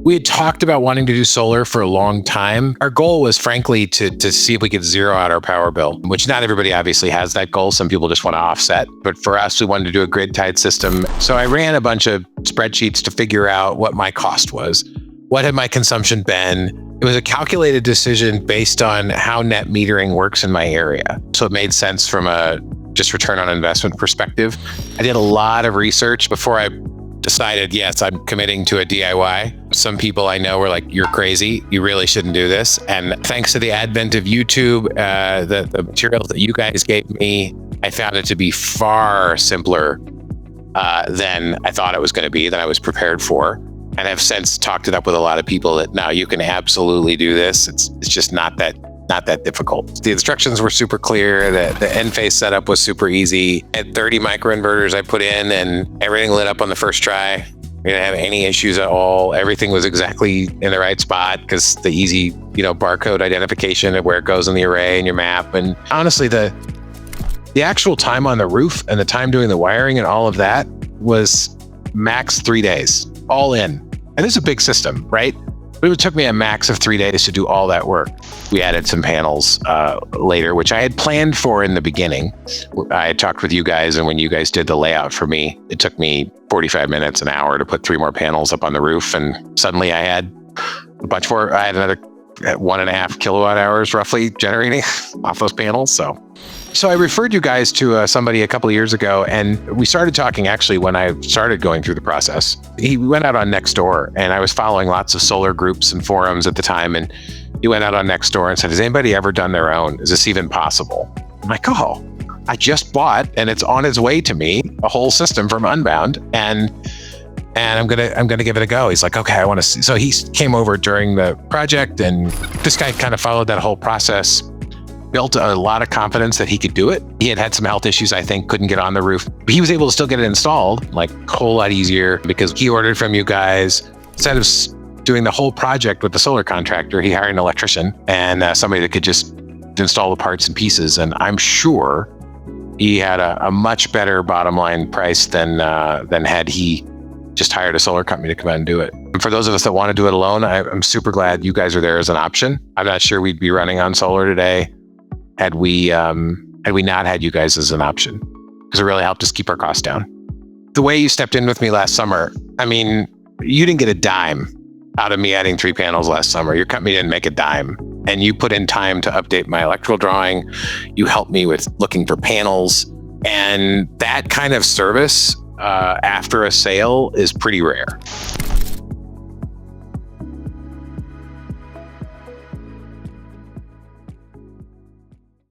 We had talked about wanting to do solar for a long time. Our goal was frankly to see if we could zero out our power bill, which not everybody obviously has that goal. Some people just want to offset. But for us, we wanted to do a grid tied system. So I ran a bunch of spreadsheets to figure out what my cost was. What had my consumption been? It was a calculated decision based on how net metering works in my area. So it made sense from a just return on investment perspective. I did a lot of research before I decided, yes, I'm committing to a DIY. Some people I know were like, you're crazy. You really shouldn't do this. And thanks to the advent of YouTube, the materials that you guys gave me, I found it to be far simpler than I thought it was going to be, than I was prepared for. And I've since talked it up with a lot of people that now you can absolutely do this. It's just not that difficult. The instructions were super clear. The end-phase setup was super easy. I had 30 microinverters I put in and everything lit up on the first try. We didn't have any issues at all. Everything was exactly in the right spot because the easy, barcode identification of where it goes in the array and your map. And honestly, the actual time on the roof and the time doing the wiring and all of that was max 3 days, all in. And this is a big system, right? But it took me a max of 3 days to do all that work. We added some panels later, which I had planned for in the beginning. I had talked with you guys, and when you guys did the layout for me, it took me 45 minutes, an hour to put 3 more panels up on the roof. And suddenly I had a bunch more. I had another 1.5 kilowatt hours roughly generating off those panels. So I referred you guys to somebody a couple of years ago, and we started talking actually when I started going through the process. He went out on Nextdoor, and I was following lots of solar groups and forums at the time, and he went out on Nextdoor and said, has anybody ever done their own? Is this even possible? I'm like, oh, I just bought, and it's on its way to me, a whole system from Unbound, and I'm gonna give it a go. He's like, okay, I want to see. So he came over during the project, and this guy kind of followed that whole process. Built a lot of confidence that he could do it. He had some health issues, I think, couldn't get on the roof. But he was able to still get it installed, like a whole lot easier because he ordered from you guys. Instead of doing the whole project with the solar contractor, he hired an electrician and somebody that could just install the parts and pieces. And I'm sure he had a much better bottom line price than had he just hired a solar company to come out and do it. And for those of us that want to do it alone, I'm super glad you guys are there as an option. I'm not sure we'd be running on solar today had we not had you guys as an option, because it really helped us keep our costs down. The way you stepped in with me last summer, I mean, you didn't get a dime out of me adding 3 panels last summer. Your company didn't make a dime, and you put in time to update my electrical drawing. You helped me with looking for panels, and that kind of service after a sale is pretty rare.